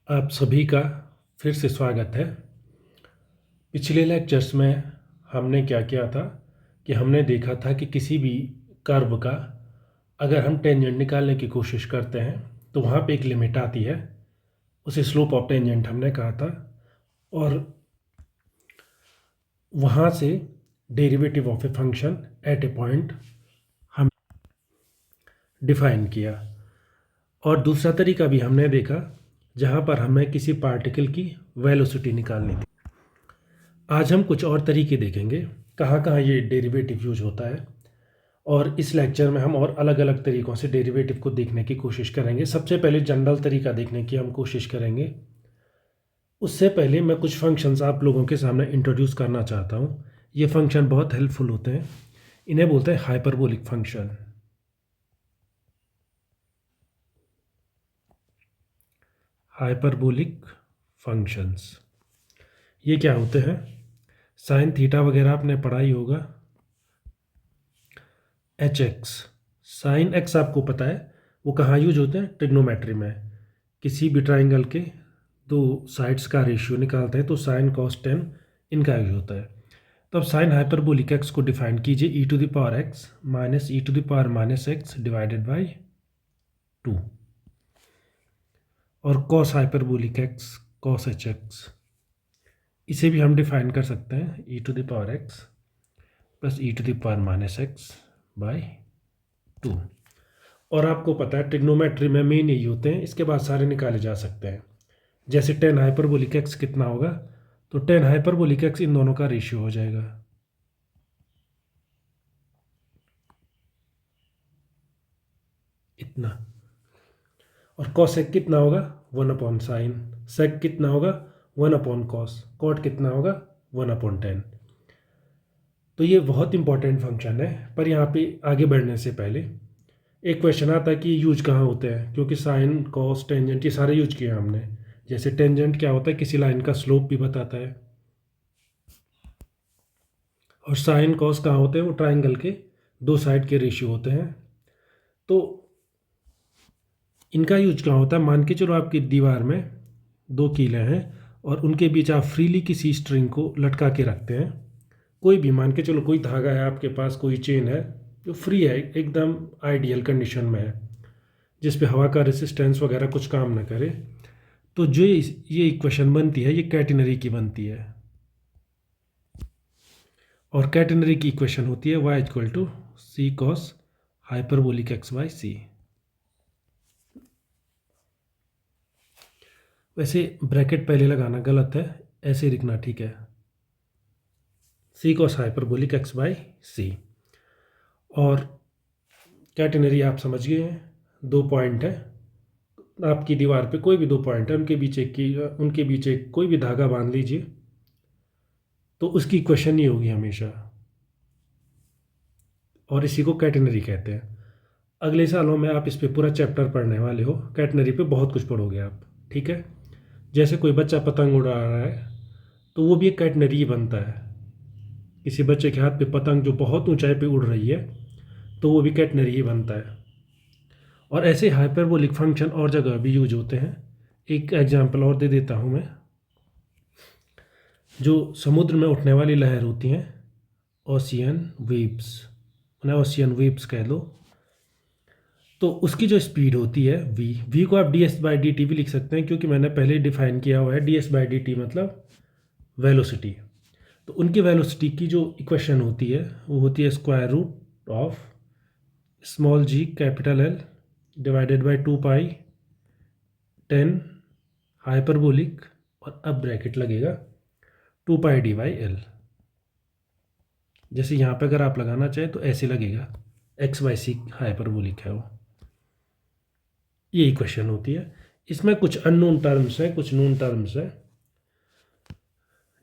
आप सभी का फिर से स्वागत है। पिछले लेक्चर्स में हमने क्या किया था कि हमने देखा था कि किसी भी कर्व का अगर हम टेंजेंट निकालने की कोशिश करते हैं तो वहाँ पे एक लिमिट आती है, उसे स्लोप ऑफ टेंजेंट हमने कहा था। और वहाँ से derivative of a function at A point हम डिफाइन किया। और दूसरा तरीका भी हमने देखा जहाँ पर हमें किसी पार्टिकल की वेलोसिटी निकालनी थी। आज हम कुछ और तरीके देखेंगे कहाँ कहाँ ये डेरिवेटिव यूज होता है, और इस लेक्चर में हम और अलग अलग तरीक़ों से डेरिवेटिव को देखने की कोशिश करेंगे। सबसे पहले जनरल तरीका देखने की हम कोशिश करेंगे। उससे पहले मैं कुछ फंक्शंस आप लोगों के सामने इंट्रोड्यूस करना चाहता हूँ। ये फंक्शन बहुत हेल्पफुल होते हैं, इन्हें बोलते हैं हाइपरबोलिक फंक्शन। हाइपरबोलिक फंक्शंस ये क्या होते हैं? साइन थीटा वगैरह आपने पढ़ा ही होगा। एच एक्स, साइन एक्स आपको पता है वो कहाँ यूज होते हैं? ट्रिग्नोमेट्री में। किसी भी ट्राइंगल के दो साइड्स का रेशियो निकालते हैं तो साइन कॉस टेन इनका यूज होता है। तो अब साइन हाइपरबोलिक एक्स को डिफाइन कीजिए e to the power x minus e to the power minus x divided by 2। और cos hyperbolic x cos h x, इसे भी हम डिफाइन कर सकते हैं e to the power x plus e to the power minus x by 2। और आपको पता है ट्रिग्नोमेट्री में मेन यही होते हैं, इसके बाद सारे निकाले जा सकते हैं। जैसे टेन हाइपरबोलिक एक्स कितना होगा, तो टेन हाइपरबोलिक एक्स इन दोनों का रेशियो हो जाएगा। इतना। और कॉसेक कितना होगा? 1/sin। सेक कितना होगा? 1/cos। कॉट कितना होगा? 1/10। तो ये बहुत इंपॉर्टेंट फंक्शन है। पर यहाँ पे आगे बढ़ने से पहले एक क्वेश्चन आता है कि यूज कहाँ होते हैं, क्योंकि साइन कॉस टेंजेंट ये सारे यूज किए हमने। जैसे टेंजेंट क्या होता है? किसी लाइन का स्लोप भी बताता है। और साइन कॉस कहाँ होते हैं? वो ट्राइंगल के दो साइड के रेशियो होते हैं। तो इनका यूज क्या होता है? मान के चलो आपकी दीवार में दो कीले हैं और उनके बीच आप फ्रीली किसी स्ट्रिंग को लटका के रखते हैं। कोई भी, मान के चलो कोई धागा है आपके पास, कोई चेन है जो फ्री है, एकदम आइडियल कंडीशन में है, जिस पे हवा का रेसिस्टेंस वगैरह कुछ काम ना करे। तो जो ये इक्वेशन बनती है ये कैटेनरी की बनती है। और कैटेनरी की इक्वेशन होती है y equal to c cos hyperbolic x by c. वैसे ब्रैकेट पहले लगाना गलत है, ऐसे लिखना ठीक है, सी कॉस हाइपरबोलिक एक्स बाई सी। और कैटेनरी आप समझ गए हैं, दो पॉइंट है आपकी दीवार पे, कोई भी दो पॉइंट है, उनके बीच एक कोई भी धागा बांध लीजिए तो उसकी इक्वेशन ही होगी हमेशा, और इसी को कैटेनरी कहते हैं। अगले सालों में आप इस पे पूरा चैप्टर पढ़ने वाले हो, कैटेनरी पे बहुत कुछ पढ़ोगे आप, ठीक है। जैसे कोई बच्चा पतंग उड़ा रहा है तो वो भी एक कैटेनरी ही बनता है। किसी बच्चे के हाथ पे पतंग जो बहुत ऊंचाई पे उड़ रही है तो वो भी कैटेनरी ही बनता है। और ऐसे हाइपरबोलिक फंक्शन और जगह भी यूज होते हैं। एक एग्जांपल और दे देता हूँ मैं। जो समुद्र में उठने वाली लहर होती हैं, ओशियन वेव्स, उन्हें ओशियन वेव्स कह लो, तो उसकी जो स्पीड होती है वी को आप D S by D T भी लिख सकते हैं, क्योंकि मैंने पहले डिफाइन किया हुआ है D S by D T मतलब वेलोसिटी। तो उनकी वेलोसिटी की जो इक्वेशन होती है वो होती है square root of small G capital L divided by 2 pi 10 hyperbolic, और अब ब्रैकेट लगेगा 2 पाई डी बाई एल। जैसे यहाँ पे अगर आप लगाना चाहें तो ऐसे लगेगा, एक्स बाई सी हाइपरबोलिक है वो। ये इक्वेशन होती है। इसमें कुछ अननोन टर्म्स हैं, कुछ नोन टर्म्स हैं।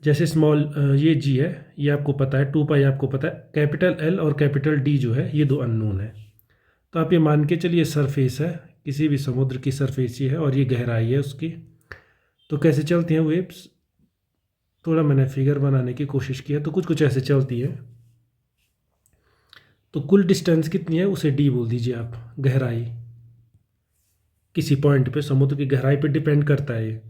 जैसे स्मॉल ये जी है, ये आपको पता है, 2 पाई आपको पता है, कैपिटल एल और कैपिटल डी जो है ये दो अननोन है। तो आप ये मान के चलिए सरफेस है, किसी भी समुद्र की सरफेस ही है, और ये गहराई है उसकी। तो कैसे चलती हैं वेव्स? थोड़ा मैंने फिगर बनाने की कोशिश किया, तो कुछ कुछ ऐसे चलती है। तो कुल डिस्टेंस कितनी है उसे डी बोल दीजिए आप, गहराई। किसी पॉइंट पे समुद्र की गहराई पे डिपेंड करता है ये।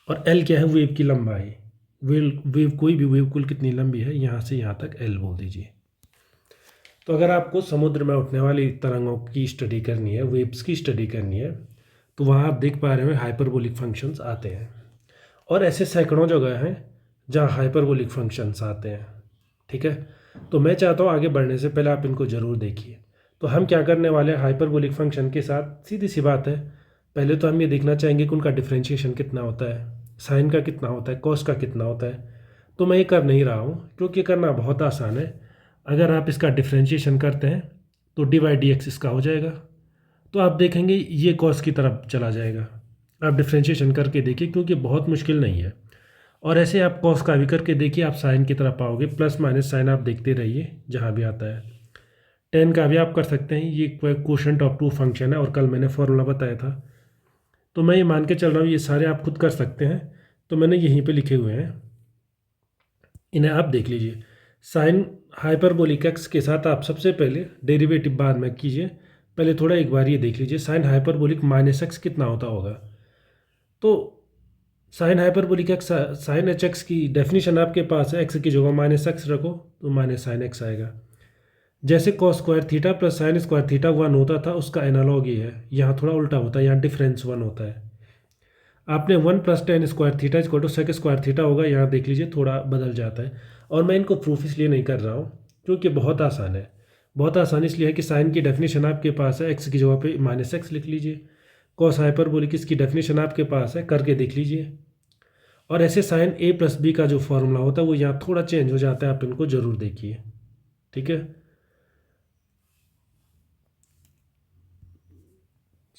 और एल क्या है, वेव की लंबाई। वेव कोई भी वेव कुल कितनी लंबी है, यहाँ से यहाँ तक एल बोल दीजिए। तो अगर आपको समुद्र में उठने वाली तरंगों की स्टडी करनी है, वेव्स की स्टडी करनी है, तो वहाँ आप देख पा रहे हो हाइपरबोलिक फंक्शंस आते हैं। और ऐसे सैकड़ों जगह हैं जहाँ हाइपरबोलिक फंक्शंस आते हैं। ठीक है, तो मैं चाहता हूँ आगे बढ़ने से पहले आप इनको ज़रूर देखिए। तो हम क्या करने वाले हैं, हाइपरबोलिक फंक्शन के साथ सीधी सी बात है, पहले तो हम ये देखना चाहेंगे कि उनका डिफ्रेंशिएशन कितना होता है, साइन का कितना होता है, कॉस का कितना होता है। तो मैं ये कर नहीं रहा हूँ क्योंकि ये करना बहुत आसान है। अगर आप इसका डिफ्रेंशिएशन करते हैं तो डी वाई डी एक्स इसका हो जाएगा, तो आप देखेंगे ये कॉस की तरफ चला जाएगा। आप डिफ्रेंशिएशन करके देखिए क्योंकि बहुत मुश्किल नहीं है। और ऐसे आप कॉस का भी करके देखिए, आप साइन की तरफ पाओगे, प्लस माइनस साइन आप देखते रहिए जहाँ भी आता है। टेन का भी आप कर सकते हैं, ये क्वोशंट ऑफ टू फंक्शन है और कल मैंने फॉर्मूला बताया था। तो मैं ये मान के चल रहा हूँ ये सारे आप खुद कर सकते हैं, तो मैंने यहीं पे लिखे हुए हैं, इन्हें आप देख लीजिए। साइन हाइपरबोलिक एक्स के साथ आप सबसे पहले डेरिवेटिव बाद में कीजिए, पहले थोड़ा एक बार ये देख लीजिए साइन हाइपरबोलिक माइनस एक्स कितना होता होगा। तो sine hyperbolic X, sine H X की डेफिनेशन आपके पास है, एक्स की जगह माइनस एक्स रखो तो माइनस साइन एक्स आएगा। जैसे cos square theta plus sine square theta one होता था, उसका एनालॉग ये है, यहाँ थोड़ा उल्टा होता है, यहाँ डिफरेंस वन होता है। आपने one plus tan square theta equal to sec square theta होगा, यहाँ देख लीजिए थोड़ा बदल जाता है। और मैं इनको प्रूफ इसलिए नहीं कर रहा हूँ क्योंकि बहुत आसान है। बहुत आसान इसलिए है कि साइन की डेफिनेशन आपके पास है, एक्स की जगह पे माइनस एक्स लिख लीजिए। कॉस हाइपरबोलिक इसकी डेफिनेशन आपके पास है, करके देख लीजिए। और ऐसे साइन ए प्लस बी का जो फॉर्मूला होता है वो यहाँ थोड़ा चेंज हो जाता है, आप इनको ज़रूर देखिए। ठीक है,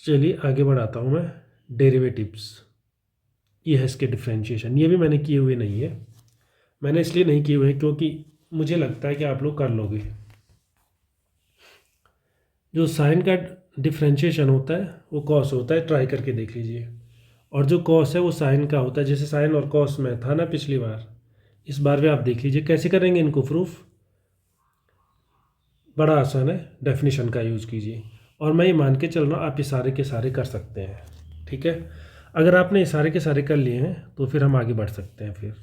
चलिए आगे बढ़ाता हूँ मैं। डेरिवेटिव्स, ये है इसके डिफ्रेंशिएशन, ये भी मैंने किए हुए नहीं है। मैंने इसलिए नहीं किए हुए हैं क्योंकि मुझे लगता है कि आप लोग कर लोगे। जो साइन का डिफ्रेंशिएशन होता है वो कॉस होता है, ट्राई करके देख लीजिए। और जो कॉस है वो साइन का होता है, जैसे साइन और कॉस में था ना पिछली बार, इस बार भी आप देख लीजिए कैसे करेंगे इनको प्रूफ। बड़ा आसान है, डेफिनेशन का यूज़ कीजिए। और मैं ये मान के चल रहा हूँ आप ये सारे के सारे कर सकते हैं। ठीक है, अगर आपने ये सारे के सारे कर लिए हैं तो फिर हम आगे बढ़ सकते हैं। फिर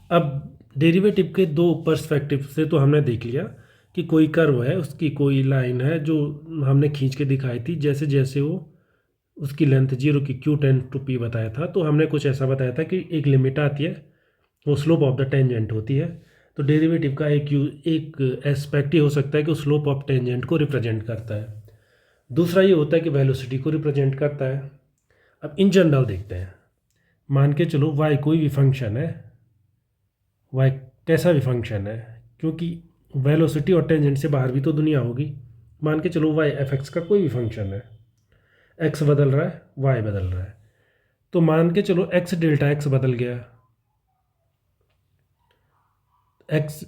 अब डेरिवेटिव के दो पर्सपेक्टिव से तो हमने देख लिया कि कोई कर्व है, उसकी कोई लाइन है जो हमने खींच के दिखाई थी, जैसे जैसे वो उसकी लेंथ जीरो की क्यू टेन टू पी बताया था, तो हमने कुछ ऐसा बताया था कि एक लिमिट आती है, वो स्लोप ऑफ द टेंजेंट होती है। तो डेरिवेटिव का एक एस्पेक्ट ये हो सकता है कि वो स्लोप ऑफ टेंजेंट को रिप्रेजेंट करता है। दूसरा ये होता है कि वेलोसिटी को रिप्रेजेंट करता है। अब इन जनरल देखते हैं, मान के चलो वाई कोई भी फंक्शन है, वाई कैसा भी फंक्शन है, क्योंकि वेलोसिटी और टेंजेंट से बाहर भी तो दुनिया होगी। मान के चलो वाई एफ एक्स का कोई भी फंक्शन है, एक्स बदल रहा है, वाई बदल रहा है, तो मान के चलो एक्स डेल्टा एक्स बदल गया, एक्स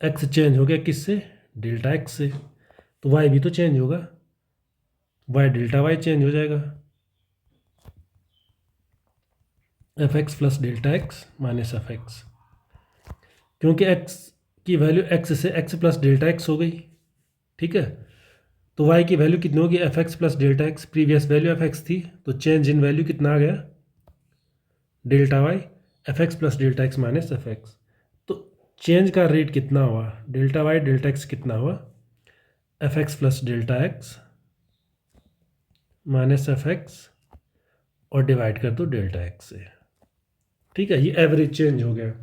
एक्स चेंज हो गया किससे, डेल्टा एक्स से, तो वाई भी तो चेंज होगा, वाई डेल्टा वाई चेंज हो जाएगा, F X plus delta X minus F x, क्योंकि एक्स की वैल्यू एक्स से एक्स प्लस डेल्टा एक्स हो गई। ठीक है, तो वाई की वैल्यू कितनी होगी, F X plus delta X, previous value F X थी, तो चेंज इन वैल्यू कितना आ गया, delta Y, F X plus delta X minus F X. तो चेंज का रेट कितना हुआ, डेल्टा वाई डेल्टा एक्स कितना हुआ, F X plus delta X minus F X, और डिवाइड कर दो डेल्टा एक्स से। ठीक है, ये एवरेज चेंज हो गया,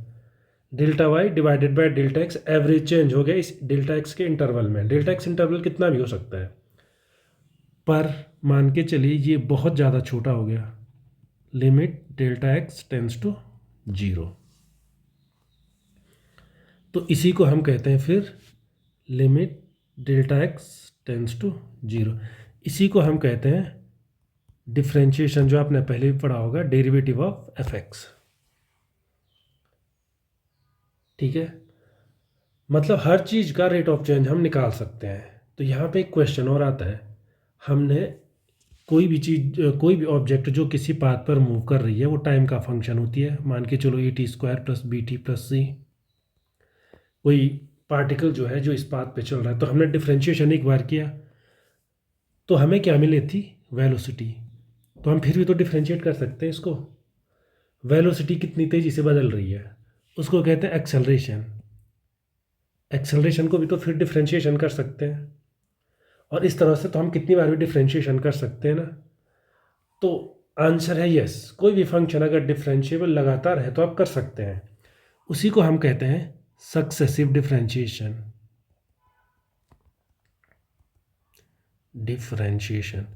delta Y divided by delta X average change हो गया इस डेल्टा एक्स के इंटरवल में। डेल्टा एक्स इंटरवल कितना भी हो सकता है, पर मान के चलिए ये बहुत ज़्यादा छोटा हो गया, limit delta X tends to zero, तो इसी को हम कहते हैं फिर limit delta X tends to zero. इसी को हम कहते हैं डिफ्रेंशिएशन, जो आपने पहले भी पढ़ा होगा, डेरिवेटिव ऑफ एफ एक्स। ठीक है, मतलब हर चीज़ का रेट ऑफ चेंज हम निकाल सकते हैं। तो यहाँ पे एक क्वेश्चन और आता है, हमने कोई भी चीज़, कोई भी ऑब्जेक्ट जो किसी पाथ पर मूव कर रही है वो टाइम का फंक्शन होती है, मान के चलो a t square plus b t plus c. कोई पार्टिकल जो है जो इस पाथ पे चल रहा है, तो हमने डिफ्रेंशिएशन एक बार किया, तो हमें क्या मिली थी, वेलोसिटी। तो हम फिर भी तो डिफ्रेंशिएट कर सकते हैं इसको। वेलोसिटी कितनी तेज़ी से बदल रही है, उसको कहते हैं एक्सेलरेशन। एक्सेलरेशन को भी तो फिर डिफ्रेंशिएशन कर सकते हैं, और इस तरह से तो हम कितनी बार भी डिफ्रेंशिएशन कर सकते हैं ना। तो आंसर है यस, कोई भी फंक्शन अगर डिफ्रेंशिएबल लगातार है तो आप कर सकते हैं। उसी को हम कहते हैं सक्सेसिव डिफ्रेंशिएशन। डिफ्रेंशिएशन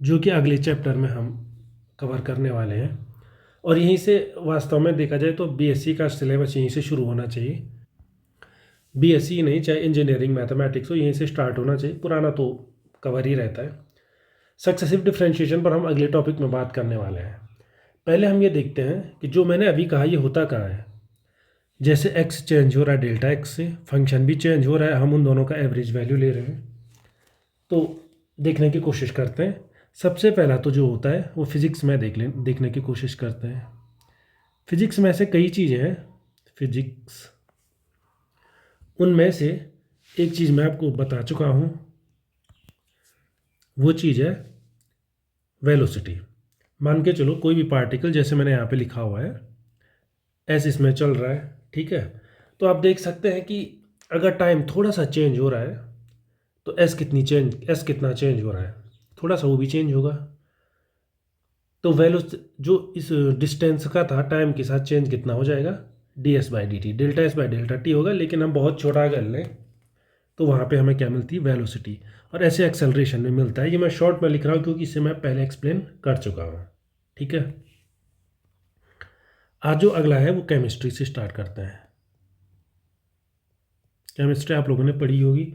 जो कि अगले चैप्टर में हम कवर करने वाले हैं। और यहीं से वास्तव में देखा जाए तो बीएससी का सिलेबस यहीं से शुरू होना चाहिए। बीएससी नहीं, चाहे इंजीनियरिंग मैथमेटिक्स हो, यहीं से स्टार्ट होना चाहिए, पुराना तो कवर ही रहता है। सक्सेसिव डिफ्रेंशिएशन पर हम अगले टॉपिक में बात करने वाले हैं। पहले हम ये देखते हैं कि जो मैंने अभी कहा ये होता कहाँ है। जैसे एक्स चेंज हो रहा है डेल्टा एक्स से, फंक्शन भी चेंज हो रहा है, हम उन दोनों का एवरेज वैल्यू ले रहे हैं। तो देखने की कोशिश करते हैं। सबसे पहला तो जो होता है वो फिज़िक्स में देखने की कोशिश करते हैं। फिज़िक्स में ऐसे कई चीज़ें हैं। फिज़िक्स उनमें से एक चीज़ मैं आपको बता चुका हूँ, वो चीज़ है वेलोसिटी। मान के चलो कोई भी पार्टिकल, जैसे मैंने यहाँ पे लिखा हुआ है एस, इसमें चल रहा है, ठीक है। तो आप देख सकते हैं कि अगर टाइम थोड़ा सा चेंज हो रहा है तो एस कितना चेंज हो रहा है, थोड़ा सा वो भी चेंज होगा। तो जो इस डिस्टेंस का था टाइम के साथ चेंज कितना हो जाएगा, D S by D T, delta S by delta T होगा। लेकिन हम बहुत छोटा कर लें तो वहाँ पे हमें क्या मिलती है, वेलोसिटी। और ऐसे एक्सेलरेशन में मिलता है। ये मैं शॉर्ट में लिख रहा हूँ क्योंकि इसे मैं पहले एक्सप्लेन कर चुका हूँ, ठीक है। आज जो अगला है वो केमिस्ट्री से स्टार्ट करते हैं। केमिस्ट्री आप लोगों ने पढ़ी होगी।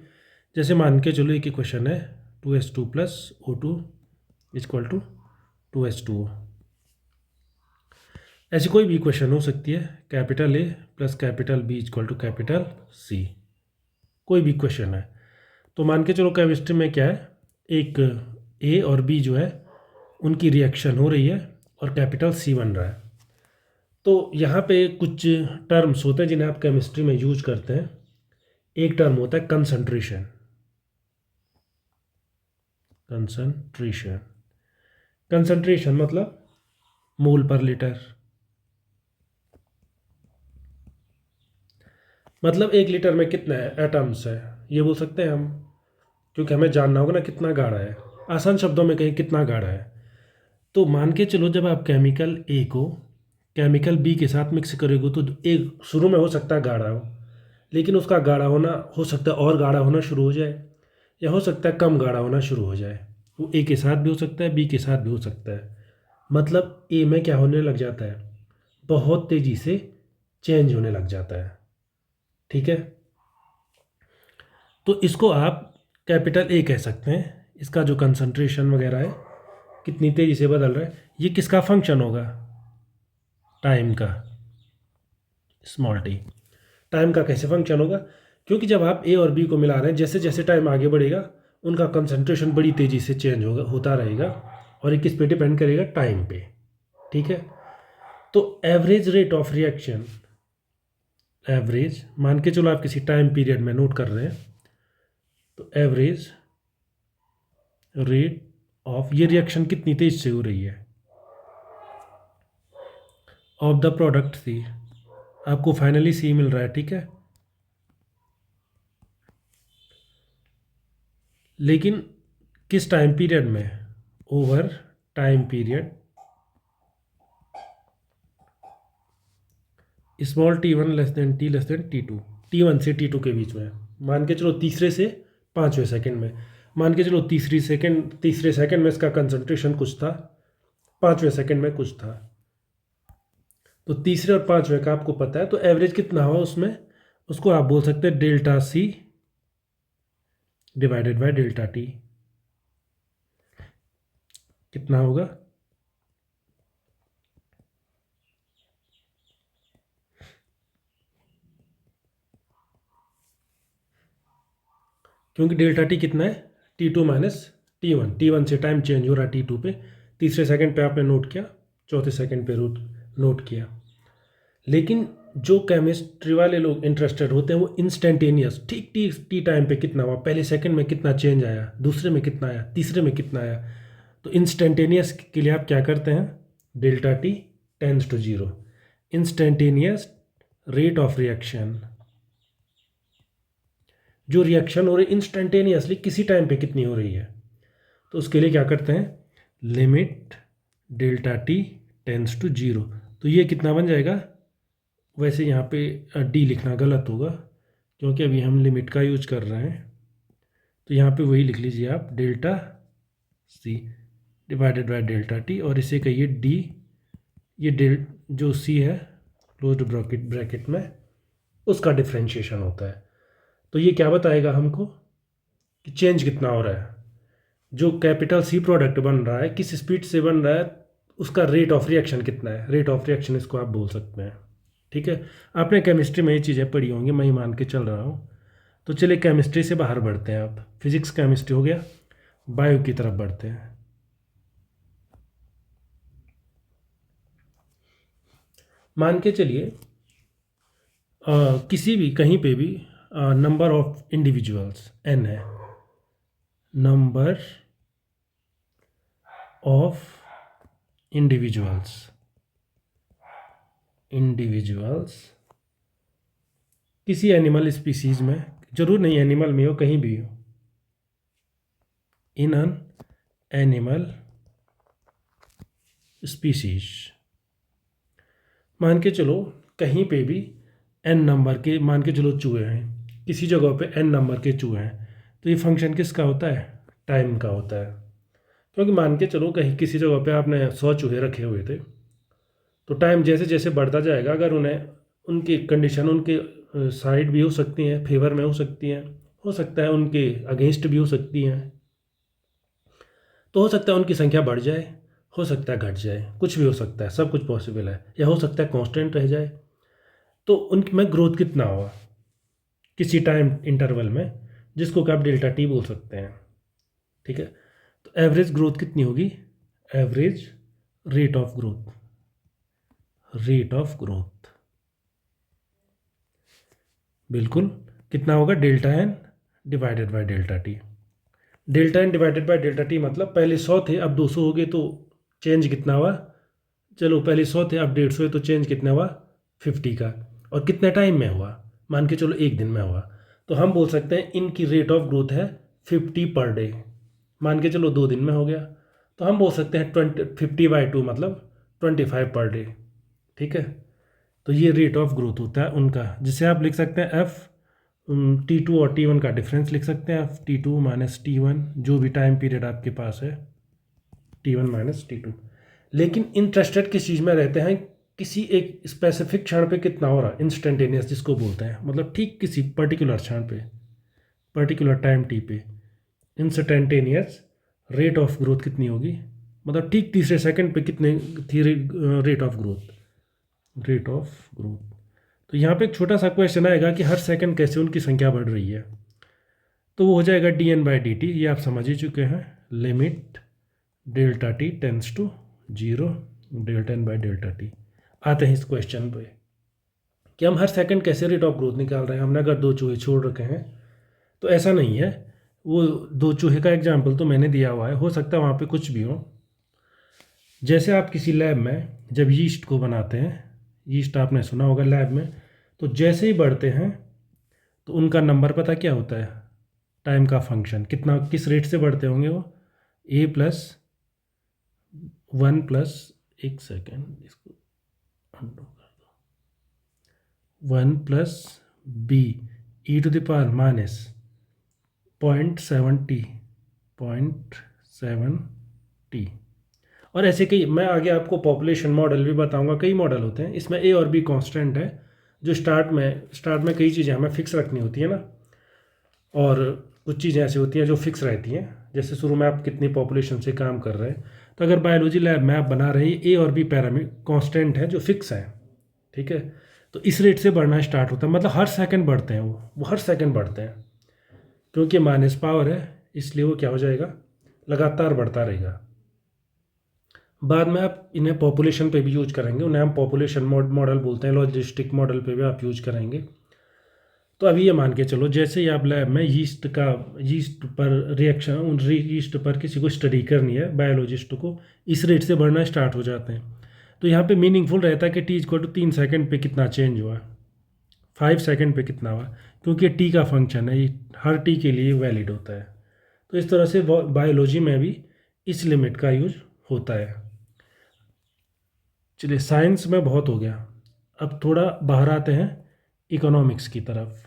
जैसे मान के चलो एक ही क्वेश्चन है, 2H2 plus O2 equal to 2H2O। ऐसी कोई भी क्वेश्चन हो सकती है, capital A plus capital B equal to capital C, कोई भी क्वेश्चन है। तो मान के चलो केमिस्ट्री में क्या है, एक ए और बी जो है उनकी रिएक्शन हो रही है और कैपिटल सी बन रहा है। तो यहाँ पे कुछ टर्म्स होते हैं जिन्हें आप केमिस्ट्री में यूज करते हैं। एक टर्म होता है कंसंट्रेशन। कंसंट्रेशन कंसंट्रेशन मतलब मोल पर लीटर। मतलब 1 लीटर में कितने एटम्स है ये बोल सकते हैं हम, क्योंकि हमें जानना होगा ना कितना गाढ़ा है। आसान शब्दों में कहें कितना गाढ़ा है। तो मान के चलो जब आप केमिकल ए को केमिकल बी के साथ मिक्स करोगे तो एक शुरू में हो सकता है गाढ़ा हो, लेकिन उसका गाढ़ा होना हो सकता है और गाढ़ा होना शुरू हो जाए, या हो सकता है कम गाढ़ा होना शुरू हो जाए। वो ए के साथ भी हो सकता है, बी के साथ भी हो सकता है। मतलब ए में क्या होने लग जाता है, बहुत तेज़ी से चेंज होने लग जाता है, ठीक है। तो इसको आप कैपिटल ए कह सकते हैं। इसका जो कंसंट्रेशन वगैरह है कितनी तेज़ी से बदल रहा है, ये किसका फंक्शन होगा, टाइम का, स्मॉल टी। टाइम का कैसे फंक्शन होगा, क्योंकि जब आप ए और बी को मिला रहे हैं, जैसे जैसे टाइम आगे बढ़ेगा उनका कंसंट्रेशन बड़ी तेज़ी से चेंज होता रहेगा, और ये किस पे डिपेंड करेगा, टाइम पे, ठीक है। तो average rate of reaction, average मान के चलो आप किसी टाइम पीरियड में नोट कर रहे हैं, तो एवरेज रेट ऑफ, ये रिएक्शन कितनी तेज से हो रही है, ऑफ द प्रोडक्ट सी, आपको फाइनली सी मिल रहा है, ठीक है। लेकिन किस टाइम पीरियड में, ओवर टाइम पीरियड, स्मॉल टी1 लेस देन टी2, टी1 से टी2 के बीच में। मान के चलो तीसरे से 5वें सेकंड में, मान के चलो तीसरे सेकंड में इसका कंसंट्रेशन कुछ था, 5वें सेकंड में कुछ था। तो तीसरे और 5वें का आपको पता है, तो एवरेज कितना हुआ उसमें, उसको आप बोल सकते हैं delta C divided by delta T. कितना होगा, क्योंकि डेल्टा टी कितना है, T2 माइनस टी वन से टाइम चेंज हो रहा है T2 पे, तीसरे सेकंड पे आपने नोट किया, चौथे सेकंड पे नोट किया। लेकिन जो केमिस्ट्री वाले लोग इंटरेस्टेड होते हैं वो इंस्टेंटेनियस, ठीक टी टाइम पे कितना हुआ, पहले सेकंड में कितना चेंज आया, दूसरे में कितना आया, तीसरे में कितना आया, तो इंस्टेंटेनियस के लिए आप क्या करते हैं, delta T tends to zero, instantaneous rate of reaction, जो रिएक्शन हो रही इंस्टेंटेनियसली किसी टाइम पे कितनी हो रही है, तो उसके लिए क्या करते हैं, limit delta T tends to zero. तो ये कितना बन जाएगा, वैसे यहाँ पे डी लिखना गलत होगा क्योंकि अभी हम लिमिट का यूज कर रहे हैं, तो यहाँ पे वही लिख लीजिए आप, delta C divided by delta T, और इसे कहिए डी, ये जो सी है क्लोज्ड ब्रैकेट में उसका डिफ्रेंशिएशन होता है। तो ये क्या बताएगा हमको कि चेंज कितना हो रहा है, जो कैपिटल सी प्रोडक्ट बन रहा है किस स्पीड से बन रहा है, उसका रेट ऑफ रिएक्शन कितना है, रेट ऑफ रिएक्शन इसको आप बोल सकते हैं। ठीक है, आपने केमिस्ट्री में ये चीज़ें पढ़ी होंगी, मैं ही मान के चल रहा हूँ। तो चलिए केमिस्ट्री से बाहर बढ़ते हैं, आप फिजिक्स केमिस्ट्री हो गया, बायो की तरफ बढ़ते हैं। मान के चलिए किसी भी कहीं पे भी नंबर ऑफ इंडिविजुअल्स n है, नंबर ऑफ इंडिविजुअल्स किसी एनिमल स्पीसीज में, जरूर नहीं एनिमल में हो, कहीं भी हो, इन एन एनिमल स्पीसीज, मान के चलो कहीं पे भी n नंबर के, मान के चलो चूहे हैं, किसी जगह पे n नंबर के चूहे हैं, तो ये फंक्शन किसका होता है, टाइम का होता है। क्योंकि मान के चलो कहीं किसी जगह पे आपने 100 चूहे रखे हुए थे, तो टाइम जैसे जैसे बढ़ता जाएगा, अगर उन्हें उनकी कंडीशन उनके साइड भी हो सकती हैं, फेवर में हो सकती हैं, हो सकता है उनके अगेंस्ट भी हो सकती हैं, तो हो सकता है उनकी संख्या बढ़ जाए, हो सकता है घट जाए, कुछ भी हो सकता है, सब कुछ पॉसिबल है, या हो सकता है कांस्टेंट रह जाए। तो उनकी में ग्रोथ कितना होगा किसी टाइम इंटरवल में, जिसको कि आप डेल्टा टी बोल सकते हैं। ठीक है, तो एवरेज ग्रोथ कितनी होगी, एवरेज रेट ऑफ ग्रोथ, बिल्कुल कितना होगा, delta N divided by delta T. Delta N divided by delta T मतलब पहले 100 थे अब 200 हो गए, तो चेंज कितना हुआ, चलो पहले 100 थे अब 150 है, तो चेंज कितना हुआ 50 का, और कितने टाइम में हुआ, मान के चलो एक दिन में हुआ, तो हम बोल सकते हैं इनकी रेट ऑफ ग्रोथ है 50 पर डे, मान के चलो 2 दिन में हो गया, तो हम बोल सकते हैं 50/2 मतलब 25 पर डे। ठीक है, तो ये रेट ऑफ ग्रोथ होता है उनका, जिसे आप लिख सकते हैं एफ T2 और T1 का डिफरेंस लिख सकते हैं, एफ T2 माइनस T1, जो भी टाइम पीरियड आपके पास है, T1 माइनस T2। लेकिन इंटरेस्टेड किस चीज़ में रहते हैं, किसी एक स्पेसिफिक क्षण पे कितना हो रहा है, इंस्टेंटेनियस जिसको बोलते हैं, मतलब ठीक किसी पर्टिकुलर क्षण पे, पर्टिकुलर टाइम टी पे इंस्टेंटेनियस रेट ऑफ ग्रोथ कितनी होगी, मतलब ठीक तीसरे सेकंड पे कितने थी रेट ऑफ ग्रोथ। तो यहाँ पे एक छोटा सा क्वेश्चन आएगा कि हर सेकंड कैसे उनकी संख्या बढ़ रही है, तो वो हो जाएगा dn/dt, ये आप समझ ही चुके हैं, limit delta T tends to zero, delta n by delta T. आते हैं इस क्वेश्चन पे कि हम हर सेकंड कैसे रेट ऑफ ग्रोथ निकाल रहे हैं। हमने अगर 2 चूहे छोड़ रखे हैं तो ऐसा नहीं है, वो 2 चूहे का एग्जाम्पल तो मैंने दिया हुआ है, हो सकता है वहाँ पे कुछ भी हो। जैसे आप किसी लैब में जब यीस्ट को बनाते हैं, यीस्ट आपने सुना होगा लैब में, तो जैसे ही बढ़ते हैं तो उनका नंबर पता क्या होता है, टाइम का फंक्शन, कितना किस रेट से बढ़ते होंगे वो, a+1 प्लस, एक सेकेंड इसको अंडू कर दो, 1 plus b e to the power minus 0.7t। और ऐसे कई, मैं आगे आपको पॉपुलेशन मॉडल भी बताऊंगा, कई मॉडल होते हैं, इसमें ए और बी कांस्टेंट है, जो स्टार्ट में कई चीज़ें हमें फिक्स रखनी होती है ना, और कुछ चीज़ें ऐसी होती हैं जो फिक्स रहती हैं, जैसे शुरू में आप कितनी पॉपुलेशन से काम कर रहे हैं, तो अगर बायोलॉजी लैब में आप बना रहे हैं, ए और बी पैरामीटर कांस्टेंट है जो फिक्स है। ठीक है, तो इस रेट से बढ़ना स्टार्ट होता है, मतलब हर सेकंड बढ़ते हैं, वो हर सेकंड बढ़ते हैं, क्योंकि माइनस पावर है इसलिए वो क्या हो जाएगा, लगातार बढ़ता रहेगा। बाद में आप इन्हें पॉपुलेशन पे भी यूज करेंगे, उन्हें हम पॉपुलेशन मॉडल बोलते हैं, लॉजिस्टिक मॉडल पे भी आप यूज करेंगे। तो अभी ये मान के चलो, जैसे ही आप लैब में यीस्ट पर रिएक्शन, उन यीस्ट पर किसी को स्टडी करनी है, बायोलॉजिस्ट को इस रेट से बढ़ना स्टार्ट हो जाते हैं। तो यहाँ पे मीनिंगफुल रहता है कि टी इक्वल टू 3 सेकेंड पे कितना चेंज हुआ, 5 सेकेंड पे कितना हुआ, क्योंकि टी का फंक्शन है, ये हर टी के लिए वैलिड होता है। तो इस तरह से बायोलॉजी में भी इस लिमिट का यूज होता है। चलिए, साइंस में बहुत हो गया, अब थोड़ा बाहर आते हैं इकोनॉमिक्स की तरफ।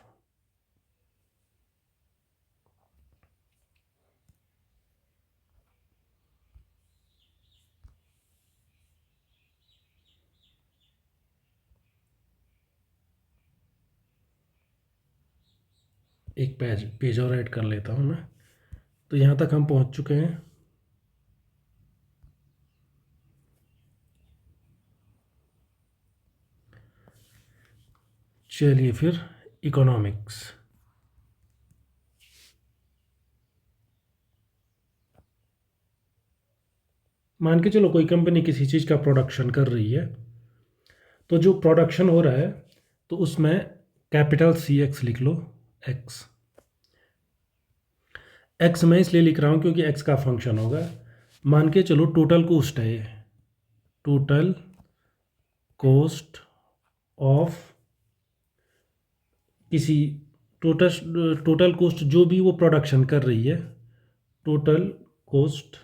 एक पेज और ऐड कर लेता हूँ मैं। तो यहाँ तक हम पहुँच चुके हैं। चलिए फिर इकोनॉमिक्स। मान के चलो कोई कंपनी किसी चीज़ का प्रोडक्शन कर रही है, तो जो प्रोडक्शन हो रहा है तो उसमें कैपिटल CX लिख लो। एक्स एक्स मैं इसलिए लिख रहा हूँ क्योंकि एक्स का फंक्शन होगा। मान के चलो टोटल कॉस्ट है ये, टोटल कॉस्ट ऑफ किसी, टोटल कॉस्ट जो भी वो प्रोडक्शन कर रही है, total cost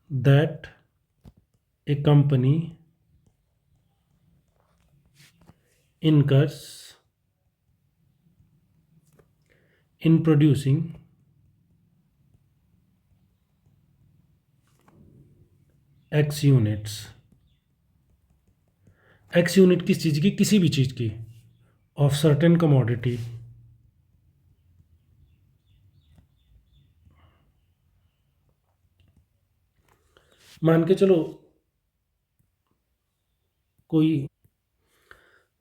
that A company incurs in producing X units. X unit किस चीज़ की, किसी भी चीज़ की, ऑफ सर्टेन कमोडिटी। मान के चलो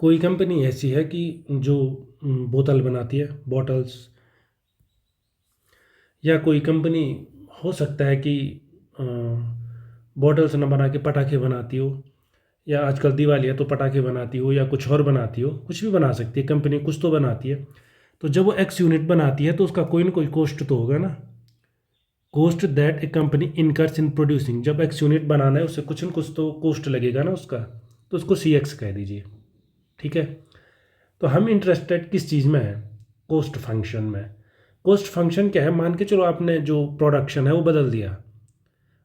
कोई कंपनी ऐसी है कि जो बोतल बनाती है, बॉटल्स, या कोई कंपनी हो सकता है कि बॉटल्स ना बना के पटाखे बनाती हो, या आजकल दिवाली है तो पटाखे बनाती हो, या कुछ और बनाती हो, कुछ भी बना सकती है कंपनी, कुछ तो बनाती है। तो जब वो एक्स यूनिट बनाती है तो उसका कोई ना कोई कॉस्ट तो होगा ना, cost that A company incurs in producing. जब एक्स यूनिट बनाना है उससे कुछ न कुछ तो कॉस्ट लगेगा ना उसका, तो उसको CX कह दीजिए। ठीक है, तो हम इंटरेस्टेड किस चीज़ में है, कॉस्ट फंक्शन में। कॉस्ट फंक्शन क्या है, मान के चलो आपने जो प्रोडक्शन है वो बदल दिया।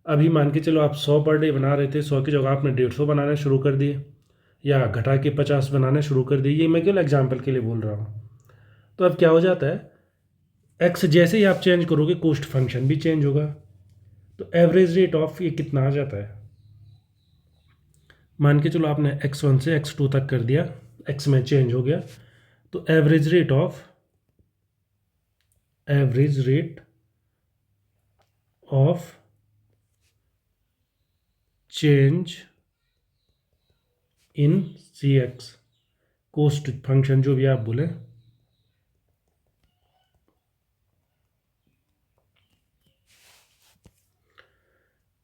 अभी मान के चलो आप 100 पर डे बना रहे थे, 100 की जगह आपने 150 बनाना शुरू कर दिए, या घटा के 50 बनाना शुरू कर दिए। ये मैं केवल एग्जाम्पल के लिए बोल रहा हूँ। तो अब क्या हो जाता है, एक्स जैसे ही आप चेंज करोगे कॉस्ट फंक्शन भी चेंज होगा। तो एवरेज रेट ऑफ ये कितना आ जाता है, मान के चलो आपने X1 से X2 तक कर दिया, एक्स में चेंज हो गया, तो average rate of change in CX, cost function जो भी आप बोले,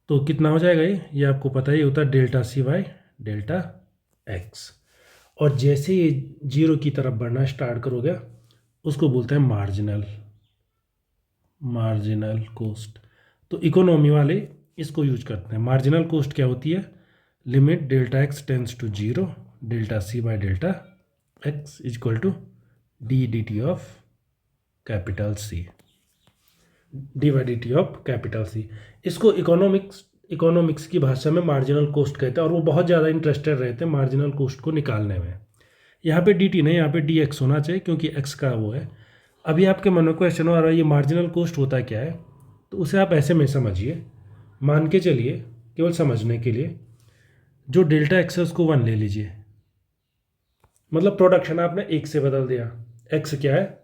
तो कितना हो जाएगा ये आपको पता ही होता है, delta C by delta X। और जैसे ये 0 की तरफ बढ़ना स्टार्ट करोगे उसको बोलते हैं मार्जिनल कॉस्ट। तो इकोनॉमी वाले इसको यूज करते हैं। मार्जिनल कॉस्ट क्या होती है, limit delta X tends to 0, delta C by delta X equal to d of capital C, d of capital C। इसको इकोनॉमिक्स की भाषा में मार्जिनल कॉस्ट कहते हैं, और वो बहुत ज़्यादा इंटरेस्टेड रहते हैं मार्जिनल कॉस्ट को निकालने में। यहाँ पे dt नहीं, यहाँ पे dx होना चाहिए क्योंकि x का वो है। अभी आपके मन में क्वेश्चन हो रहा है ये मार्जिनल कॉस्ट होता क्या है, तो उसे आप ऐसे में समझिए। मान के चलिए केवल समझने के लिए, जो डेल्टा x है उसको 1 ले लीजिए, मतलब प्रोडक्शन आपने 1 से बदल दिया। x क्या है,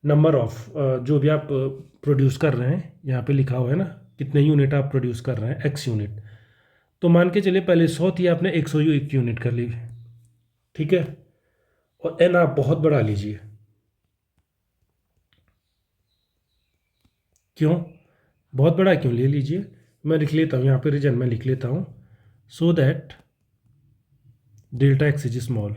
नंबर ऑफ जो भी आप प्रोड्यूस कर रहे हैं, यहाँ पे लिखा हुआ है ना कितने यूनिट आप प्रोड्यूस कर रहे हैं, x यूनिट। तो मान के चलिए पहले 100 थी, आपने 101 यूनिट कर ली। ठीक है, और n आप बहुत बढ़ा लीजिए। क्यों बहुत बड़ा क्यों ले लीजिए, मैं लिख लेता हूँ यहाँ पे, रीजन में लिख लेता हूँ, so that delta x is small.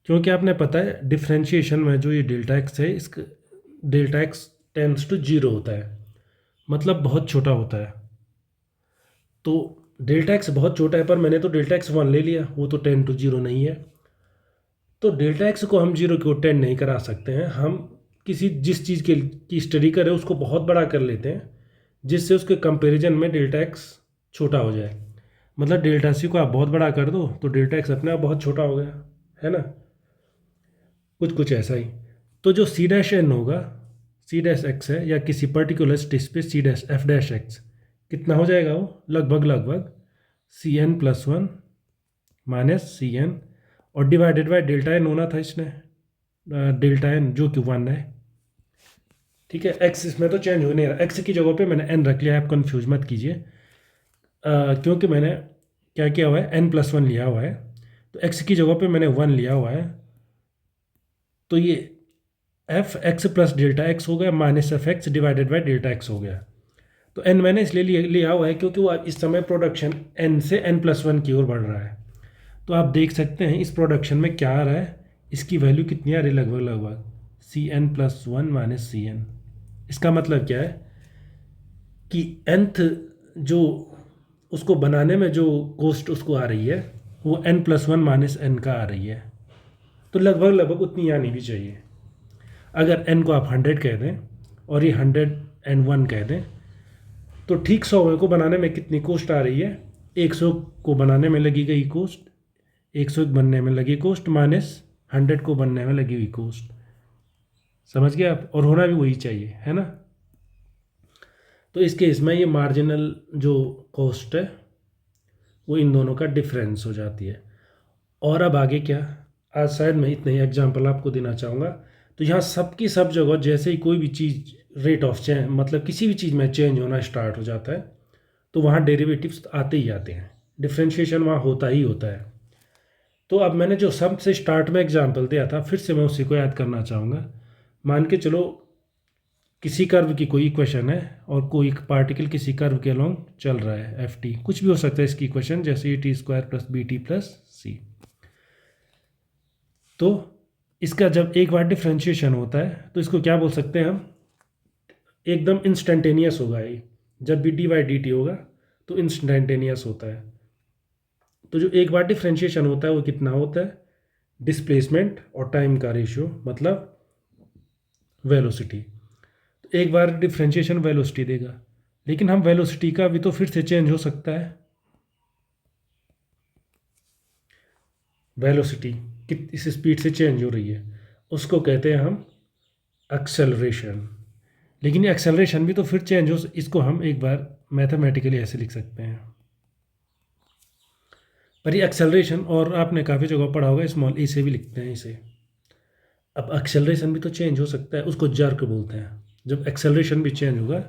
क्योंकि आपने पता है डिफ्रेंशिएशन में जो ये डेल्टा एक्स है, इसका delta X tends to zero होता है, मतलब बहुत छोटा होता है। तो डेल्टा एक्स बहुत छोटा है, पर मैंने तो डेल्टा एक्स 1 ले लिया, वो तो 10 टू जीरो नहीं है। तो डेल्टा एक्स को हम जीरो को 10 नहीं करा सकते हैं। हम किसी जिस चीज़ की स्टडी करें उसको बहुत बड़ा कर लेते हैं, जिससे उसके कंपैरिजन में डेल्टा एक्स छोटा हो जाए। मतलब डेल्टा सी को आप बहुत बड़ा कर दो तो डेल्टा एक्स अपने आप बहुत छोटा हो गया, है ना, कुछ ऐसा ही। तो जो सी डैश एन होगा, सी डैश एक्स है, या किसी पर्टिकुलर स्टेज पे C dash F dash X, कितना हो जाएगा वो, लगभग C N plus one minus C N, और डिवाइडेड बाय डेल्टा एन होना था इसने, डेल्टा एन जो कि 1 है। ठीक है, एक्स इसमें तो चेंज हो नहीं रहा, एक्स की जगह पे मैंने एन रख लिया है, आप कन्फ्यूज मत कीजिए, क्योंकि मैंने क्या किया हुआ है, एन प्लस वन लिया हुआ है, तो एक्स की जगह पे मैंने 1 लिया हुआ है। तो ये F X plus delta x हो गया minus F x divided by delta x हो गया। तो एन मैंने इसलिए लिया हुआ है क्योंकि वो इस समय प्रोडक्शन एन से एन प्लस वन की ओर बढ़ रहा है। तो आप देख सकते हैं इस प्रोडक्शन में क्या आ रहा है, इसकी वैल्यू कितनी आ रही है, लगभग C N plus one minus C N. इसका मतलब क्या है कि nth जो उसको बनाने में जो कॉस्ट उसको आ रही है वो n plus one minus N का आ रही है। तो लगभग उतनी आनी भी चाहिए। अगर n को आप 100 कह दें और ये 101 कह दें, तो ठीक 100 को बनाने में कितनी कॉस्ट आ रही है, 100 को बनाने में लगी गई कॉस्ट, 101 बनने में लगी कॉस्ट माइनस 100 को बनने में लगी हुई कॉस्ट। समझ गए आप, और होना भी वही चाहिए, है ना। तो इस केस में ये मार्जिनल जो कॉस्ट है वो इन दोनों का डिफरेंस हो जाती है। और अब आगे क्या, आज शायद मैं इतने ही एग्जांपल आपको देना चाहूँगा। तो यहाँ सबकी सब जगह जैसे ही कोई भी चीज़ रेट ऑफ चेंज, मतलब किसी भी चीज़ में चेंज होना स्टार्ट हो जाता है, तो वहाँ डेरिवेटिव्स आते ही आते हैं, डिफ्रेंशिएशन वहाँ होता ही होता है। तो अब मैंने जो सबसे स्टार्ट में एग्जांपल दिया था, फिर से मैं उसी को याद करना चाहूँगा। मान के चलो किसी कर्व की कोई इक्वेशन है और कोई पार्टिकल किसी कर्व के अलोंग चल रहा है, एफ टी कुछ भी हो सकता है इसकी इक्वेशन, जैसे t square plus b t plus c. तो इसका जब एक बार डिफ्रेंशिएशन होता है तो इसको क्या बोल सकते हैं हम, एकदम इंस्टेंटेनियस होगा ये। जब भी डी बाई डी टी होगा तो इंस्टेंटेनियस होता है। तो जो एक बार डिफ्रेंशिएशन होता है वो कितना होता है, डिस्प्लेसमेंट और टाइम का रेशियो, मतलब वेलोसिटी। तो एक बार डिफ्रेंशिएशन वेलोसिटी देगा, लेकिन हम वेलोसिटी का भी तो फिर से चेंज हो सकता है। वेलोसिटी किस स्पीड से चेंज हो रही है उसको कहते हैं हम एक्सेलरेशन। लेकिन ये एक्सेलरेशन भी तो फिर चेंज हो, इसको हम एक बार मैथमेटिकली ऐसे लिख सकते हैं। पर ये एक्सेलरेशन, और आपने काफ़ी जगह पढ़ा होगा, स्मॉल ए से भी लिखते हैं इसे। अब एक्सेलरेशन भी तो चेंज हो सकता है, उसको जर्क बोलते हैं। जब एक्सेलरेशन भी चेंज होगा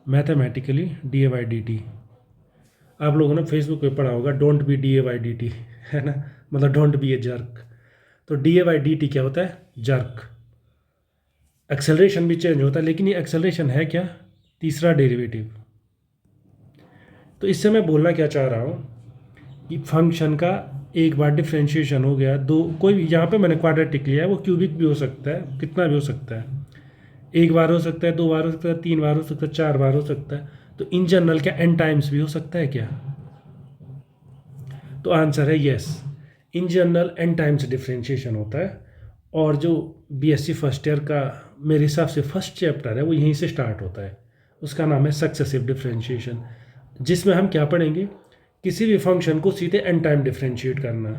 mathematically, D A by D T. आप लोगों ने फेसबुक पे पढ़ा होगा, don't be D A by D T, है ना, मतलब डोंट बी ए जर्क। तो D A by D T क्या होता है, जर्क। एक्सेलरेशन भी चेंज होता है, लेकिन ये एक्सेलरेशन है क्या, तीसरा डेरिवेटिव। तो इससे मैं बोलना क्या चाह रहा हूँ कि फंक्शन का एक बार डिफ्रेंशिएशन हो गया, दो कोई भी, यहाँ पे मैंने क्वाड्रेटिक लिया है, वो क्यूबिक भी हो सकता है, कितना भी हो सकता है, एक बार हो सकता है, 2 बार हो सकता है, 3 बार हो सकता है, 4 बार हो सकता है। तो इन जनरल क्या n टाइम्स भी हो सकता है क्या, तो आंसर है yes, in general n times differentiation होता है। और जो बीएससी फर्स्ट ईयर का मेरे हिसाब से फर्स्ट चैप्टर है वो यहीं से स्टार्ट होता है, उसका नाम है सक्सेसिव डिफ्रेंशिएशन, जिसमें हम क्या पढ़ेंगे, किसी भी फंक्शन को सीधे n टाइम डिफ्रेंशिएट करना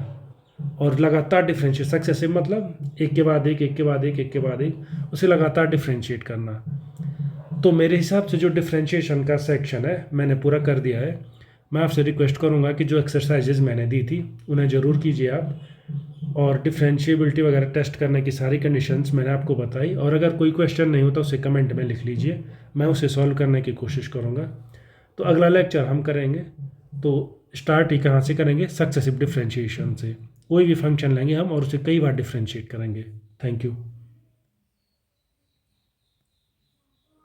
और लगातार डिफ्रेंशिएट, सक्सेसिव मतलब एक के बाद एक, एक के बाद एक, एक के बाद एक, उसे लगातार डिफ्रेंशिएट करना। तो मेरे हिसाब से जो डिफ्रेंशिएशन का सेक्शन है मैंने पूरा कर दिया है। मैं आपसे रिक्वेस्ट करूंगा कि जो एक्सरसाइजेज मैंने दी थी उन्हें ज़रूर कीजिए आप, और डिफ्रेंशिएबिलिटी वगैरह टेस्ट करने की सारी कंडीशंस मैंने आपको बताई। और अगर कोई क्वेश्चन नहीं होता उसे कमेंट में लिख लीजिए, मैं उसे सॉल्व करने की कोशिश करूँगा। तो अगला लेक्चर हम करेंगे, तो स्टार्ट ही कहाँ से करेंगे, सक्सेसिव डिफ्रेंशिएशन से। कोई भी फंक्शन लेंगे हम और उसे कई बार डिफ्रेंशिएट करेंगे। Thank you.